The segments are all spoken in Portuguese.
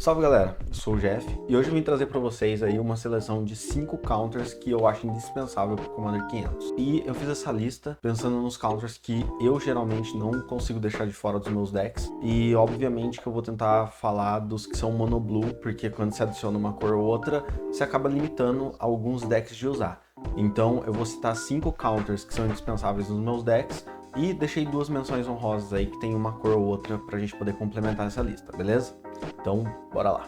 Salve galera, eu sou o Jeff e hoje eu vim trazer para vocês aí uma seleção de 5 counters que eu acho indispensável para o Commander 500. E eu fiz essa lista pensando nos counters que eu geralmente não consigo deixar de fora dos meus decks. E obviamente que eu vou tentar falar dos que são mono blue, porque quando se adiciona uma cor ou outra, você acaba limitando alguns decks de usar. Então eu vou citar 5 counters que são indispensáveis nos meus decks e deixei 2 menções honrosas aí que tem uma cor ou outra pra gente poder complementar essa lista, beleza? Então, bora lá.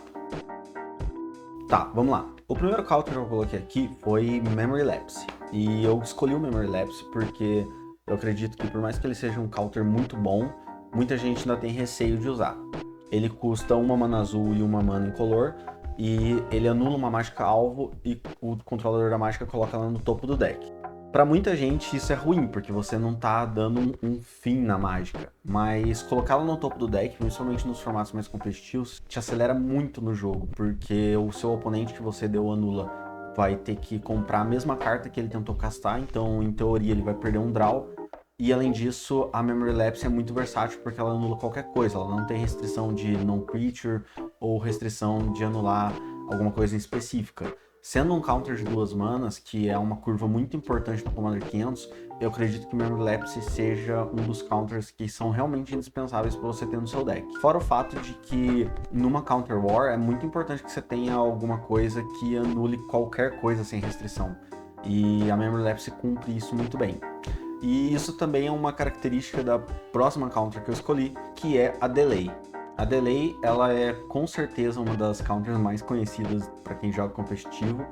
Tá, vamos lá. O primeiro counter que eu coloquei aqui foi Memory Lapse. E eu escolhi o Memory Lapse porque eu acredito que por mais que ele seja um counter muito bom, muita gente ainda tem receio de usar. Ele custa uma mana azul e uma mana incolor, e ele anula uma mágica alvo e o controlador da mágica coloca ela no topo do deck. Pra muita gente isso é ruim, porque você não tá dando um fim na mágica, mas colocá-la no topo do deck, principalmente nos formatos mais competitivos, te acelera muito no jogo, porque o seu oponente que você deu anula vai ter que comprar a mesma carta que ele tentou castar, então em teoria ele vai perder um draw, e além disso a Memory Lapse é muito versátil porque ela anula qualquer coisa, ela não tem restrição de non-creature ou restrição de anular alguma coisa em específica. Sendo um counter de 2 manas, que é uma curva muito importante no Commander 500, eu acredito que o Memory Lapse seja um dos counters que são realmente indispensáveis para você ter no seu deck. Fora o fato de que numa Counter War é muito importante que você tenha alguma coisa que anule qualquer coisa sem restrição. E a Memory Lapse cumpre isso muito bem. E isso também é uma característica da próxima counter que eu escolhi, que é a Delay. A Delay, ela é com certeza uma das counters mais conhecidas para quem joga competitivo,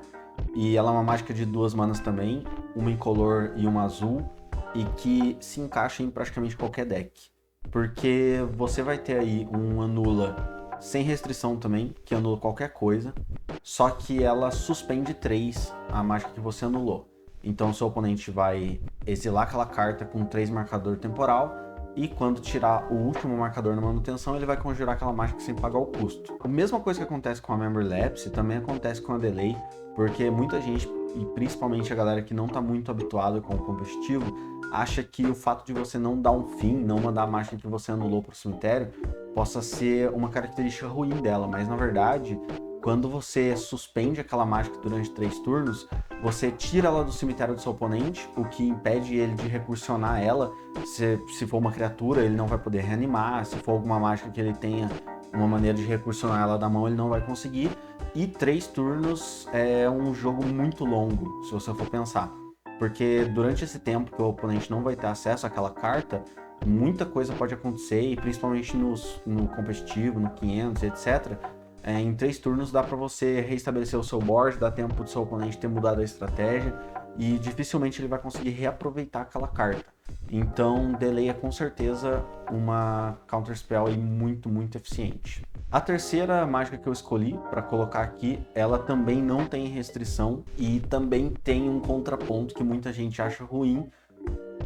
e ela é uma mágica de 2 manas também, uma incolor e uma azul, e que se encaixa em praticamente qualquer deck. Porque você vai ter aí um anula sem restrição também, que anula qualquer coisa, só que ela suspende 3 a mágica que você anulou. Então seu oponente vai exilar aquela carta com 3 marcador temporal, e quando tirar o último marcador na manutenção, ele vai conjurar aquela mágica sem pagar o custo. A mesma coisa que acontece com a Memory Lapse também acontece com a Delay, porque muita gente, e principalmente a galera que não está muito habituada com o competitivo, acha que o fato de você não dar um fim, não mandar a mágica que você anulou para o cemitério, possa ser uma característica ruim dela, mas na verdade, quando você suspende aquela mágica durante 3 turnos, você tira ela do cemitério do seu oponente, o que impede ele de recursionar ela. Se for uma criatura, ele não vai poder reanimar. Se for alguma mágica que ele tenha uma maneira de recursionar ela da mão, ele não vai conseguir. E 3 turnos é um jogo muito longo, se você for pensar. Porque durante esse tempo que o oponente não vai ter acesso àquela carta, muita coisa pode acontecer, e principalmente no competitivo, no 500, etc., em 3 turnos dá para você reestabelecer o seu board, dá tempo do seu oponente ter mudado a estratégia, e dificilmente ele vai conseguir reaproveitar aquela carta. Então, Delay é com certeza uma counter spell aí muito eficiente. A terceira mágica que eu escolhi para colocar aqui, ela também não tem restrição e também tem um contraponto que muita gente acha ruim,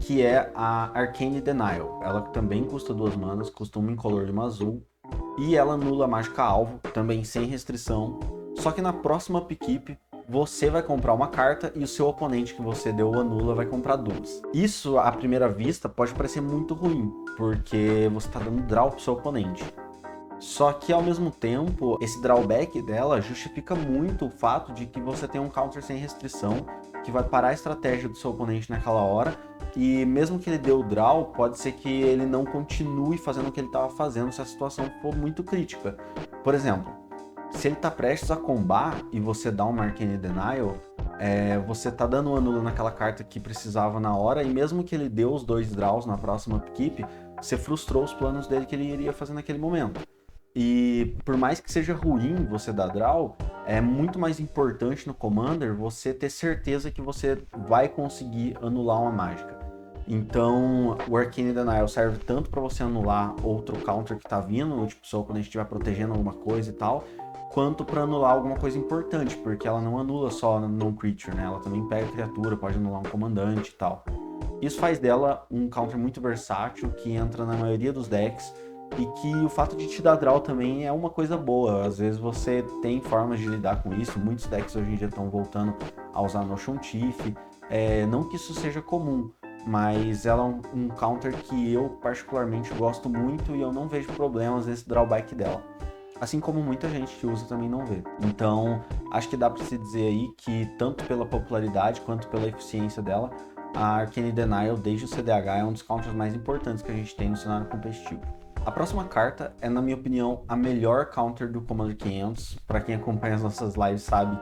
que é a Arcane Denial. Ela também custa 2 manas, custa uma incolor e uma azul, e ela anula a mágica alvo, também sem restrição. Só que na próxima pick-up, você vai comprar uma carta e o seu oponente que você deu o anula vai comprar 2. Isso, à primeira vista, pode parecer muito ruim, porque você está dando draw pro seu oponente. Só que, ao mesmo tempo, esse drawback dela justifica muito o fato de que você tem um counter sem restrição, que vai parar a estratégia do seu oponente naquela hora, e mesmo que ele dê o draw, pode ser que ele não continue fazendo o que ele estava fazendo se a situação for muito crítica. Por exemplo, se ele está prestes a combar e você dá uma Arcane Denial, você está dando um anula naquela carta que precisava na hora, e mesmo que ele dê os 2 draws na próxima equipe, você frustrou os planos dele que ele iria fazer naquele momento. E por mais que seja ruim você dar draw, é muito mais importante no Commander você ter certeza que você vai conseguir anular uma mágica. Então, o Arcane Denial serve tanto para você anular outro counter que tá vindo, tipo, se o oponente estiver protegendo alguma coisa e tal, quanto para anular alguma coisa importante, porque ela não anula só non-creature, né? Ela também pega criatura, pode anular um comandante e tal. Isso faz dela um counter muito versátil, que entra na maioria dos decks, e que o fato de te dar draw também é uma coisa boa. Às vezes você tem formas de lidar com isso, muitos decks hoje em dia estão voltando a usar Notion Chief, não que isso seja comum, mas ela é um counter que eu particularmente gosto muito e eu não vejo problemas nesse drawback dela. assim como muita gente que usa também não vê. Então, acho que dá pra se dizer aí que, tanto pela popularidade quanto pela eficiência dela, a Arcane Denial, desde o CDH, é um dos counters mais importantes que a gente tem no cenário competitivo. A próxima carta é, na minha opinião, a melhor counter do Commander 500. Para quem acompanha as nossas lives sabe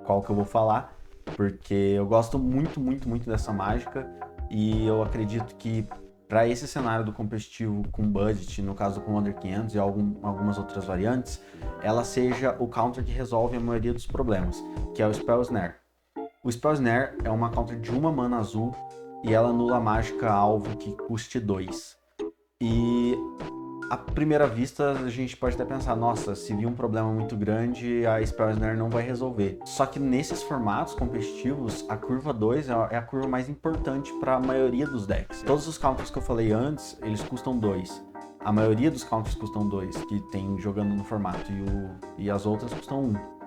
qual que eu vou falar, porque eu gosto muito, muito, muito dessa mágica e eu acredito que para esse cenário do competitivo com budget, no caso do Commander 500 e algumas outras variantes, ela seja o counter que resolve a maioria dos problemas, que é o Spell Snare. O Spell Snare é uma counter de 1 mana azul e ela anula a mágica alvo que custe 2. E à primeira vista a gente pode até pensar, nossa, se vir um problema muito grande, a Spell Snare não vai resolver. Só que nesses formatos competitivos, a curva 2 é a curva mais importante para a maioria dos decks. Todos os counters que eu falei antes, eles custam 2. A maioria dos counters custam 2, que tem jogando no formato, e as outras custam 1.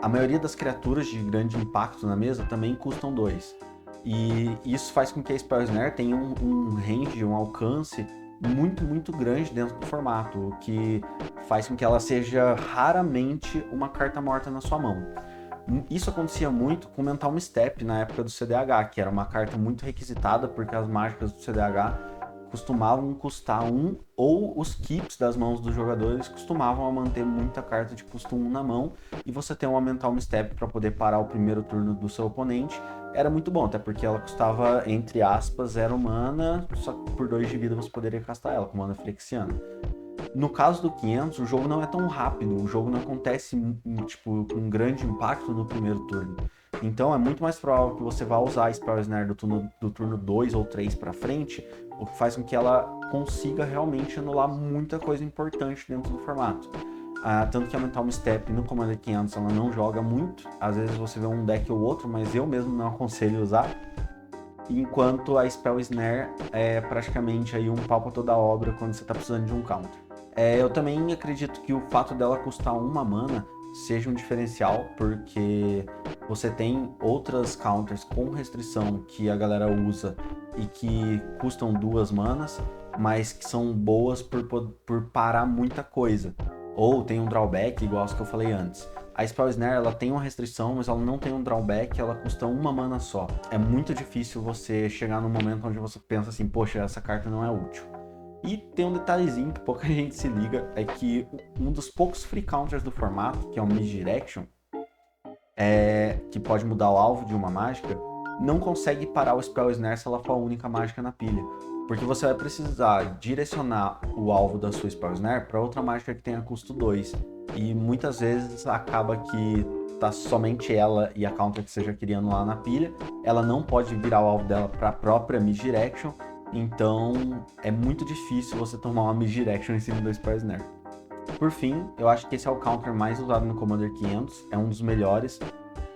A maioria das criaturas de grande impacto na mesa também custam 2. E isso faz com que a Spell Snare tenha um range, um alcance muito, muito grande dentro do formato, o que faz com que ela seja raramente uma carta morta na sua mão. Isso acontecia muito com Mental Misstep na época do CDH, que era uma carta muito requisitada porque as mágicas do CDH costumavam custar 1, ou os keeps das mãos dos jogadores costumavam manter muita carta de custo 1 na mão, e você ter uma Mental Misstep para poder parar o primeiro turno do seu oponente era muito bom, até porque ela custava, entre aspas, 0 mana, só que por 2 de vida você poderia castar ela com mana Phyrexiana. No caso do 500, o jogo não é tão rápido, o jogo não acontece tipo, com um grande impacto no primeiro turno. Então é muito mais provável que você vá usar a Spell Snare do turno 2 ou 3 para frente, o que faz com que ela consiga realmente anular muita coisa importante dentro do formato. Tanto que a Mental Misstep no Commander 500 ela não joga muito, às vezes você vê um deck ou outro, mas eu mesmo não aconselho usar. Enquanto a Spell Snare é praticamente aí um pau pra toda obra quando você está precisando de um counter. Eu também acredito que o fato dela custar 1 mana seja um diferencial, porque você tem outras counters com restrição que a galera usa e que custam 2 manas, mas que são boas por parar muita coisa. Ou tem um drawback, igual as que eu falei antes. A Spell Snare ela tem uma restrição, mas ela não tem um drawback, ela custa 1 mana só. É muito difícil você chegar num momento onde você pensa assim, poxa, essa carta não é útil. E tem um detalhezinho que pouca gente se liga, é que um dos poucos free counters do formato, que é o Misdirection, que pode mudar o alvo de uma mágica, não consegue parar o Spell Snare se ela for a única mágica na pilha. Porque você vai precisar direcionar o alvo da sua Spell Snare para outra mágica que tenha custo 2. E muitas vezes acaba que tá somente ela e a counter que você já queria anular na pilha. Ela não pode virar o alvo dela para a própria Misdirection. Então é muito difícil você tomar uma Misdirection em cima do Spell Snare. Por fim, eu acho que esse é o counter mais usado no Commander 500. É um dos melhores.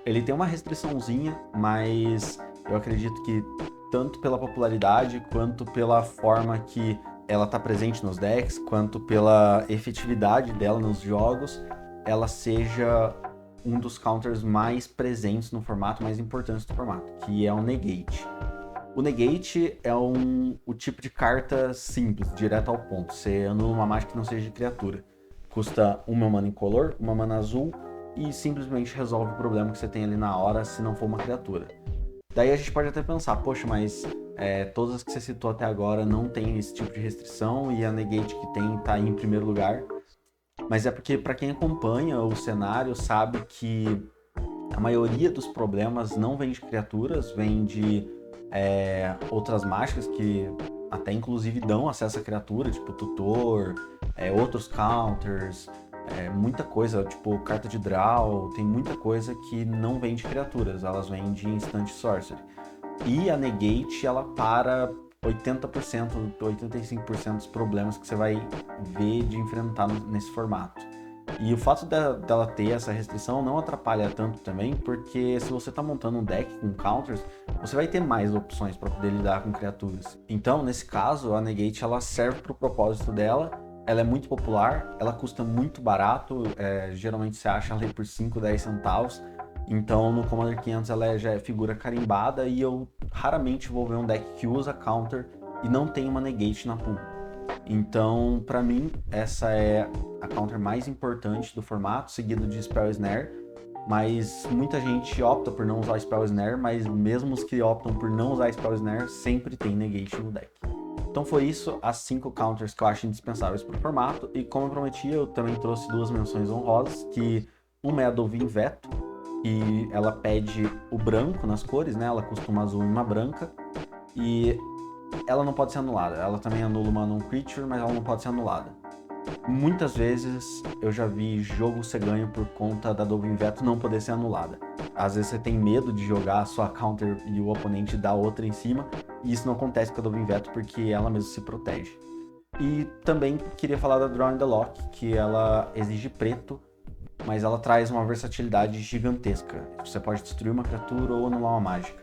Ele tem uma restriçãozinha, mas eu acredito que tanto pela popularidade, quanto pela forma que ela está presente nos decks, quanto pela efetividade dela nos jogos, ela seja um dos counters mais presentes no formato, mais importantes do formato, que é o Negate. O Negate é o tipo de carta simples, direto ao ponto. Você anula uma mágica que não seja de criatura. Custa 1 mana incolor, 1 mana azul, e simplesmente resolve o problema que você tem ali na hora, se não for uma criatura. Daí a gente pode até pensar, poxa, mas todas as que você citou até agora não tem esse tipo de restrição e a Negate que tem tá aí em primeiro lugar. Mas é porque para quem acompanha o cenário sabe que a maioria dos problemas não vem de criaturas, vem de outras mágicas que até inclusive dão acesso à criatura, tipo tutor, outros counters, muita coisa, tipo carta de draw, tem muita coisa que não vem de criaturas, elas vêm de instant sorcery. E a Negate, ela para 80%, 85% dos problemas que você vai ver de enfrentar nesse formato. E o fato dela ter essa restrição não atrapalha tanto também, porque se você está montando um deck com counters, você vai ter mais opções para poder lidar com criaturas. Então, nesse caso, a Negate ela serve para o propósito dela, ela é muito popular, ela custa muito barato, geralmente você acha ela aí por 5, 10 centavos, então no Commander 500 ela já é figura carimbada e eu raramente vou ver um deck que usa counter e não tem uma Negate na pool. Então, para mim, essa é a counter mais importante do formato, seguido de Spell Snare. Mas muita gente opta por não usar Spell Snare, mas mesmo os que optam por não usar Spell Snare, sempre tem Negate no deck. Então foi isso, as 5 counters que eu acho indispensáveis para o formato. E como eu prometi, eu também trouxe 2 menções honrosas, que uma é a Dovin Veto, e ela pede o branco nas cores, né? Ela custa uma azul e uma branca. E ela não pode ser anulada. Ela também anula uma non-creature, mas ela não pode ser anulada. Muitas vezes eu já vi jogo ser ganho por conta da Dovin Veto não poder ser anulada. Às vezes você tem medo de jogar a sua counter e o oponente dar outra em cima, e isso não acontece com a Dovin Veto porque ela mesma se protege. E também queria falar da Draw in the Lock, que ela exige preto, mas ela traz uma versatilidade gigantesca. Você pode destruir uma criatura ou anular uma mágica.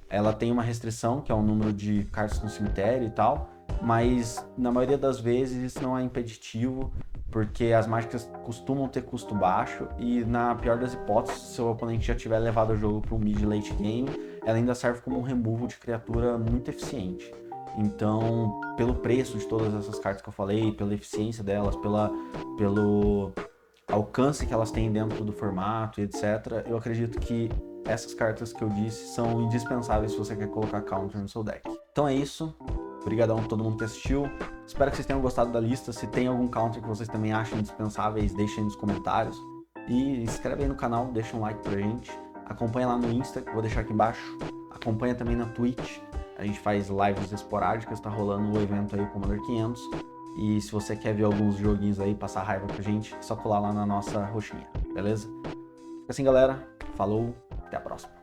Ela tem uma restrição, que é o número de cartas no cemitério e tal, mas na maioria das vezes isso não é impeditivo, porque as mágicas costumam ter custo baixo e, na pior das hipóteses, se seu oponente já tiver levado o jogo para um mid-late game, ela ainda serve como um removal de criatura muito eficiente. Então, pelo preço de todas essas cartas que eu falei, pela eficiência delas, pelo alcance que elas têm dentro do formato e etc., eu acredito que essas cartas que eu disse são indispensáveis se você quer colocar counter no seu deck. Então é isso. Obrigadão a todo mundo que assistiu. Espero que vocês tenham gostado da lista. Se tem algum counter que vocês também acham indispensáveis, deixem aí nos comentários. E se inscreve aí no canal, deixa um like pra gente. Acompanha lá no Insta, que eu vou deixar aqui embaixo. Acompanha também na Twitch. A gente faz lives esporádicas, tá rolando o evento aí, o Commander 500. E se você quer ver alguns joguinhos aí, passar raiva pra gente, é só colar lá na nossa roxinha, beleza? Fica assim, galera. Falou, até a próxima.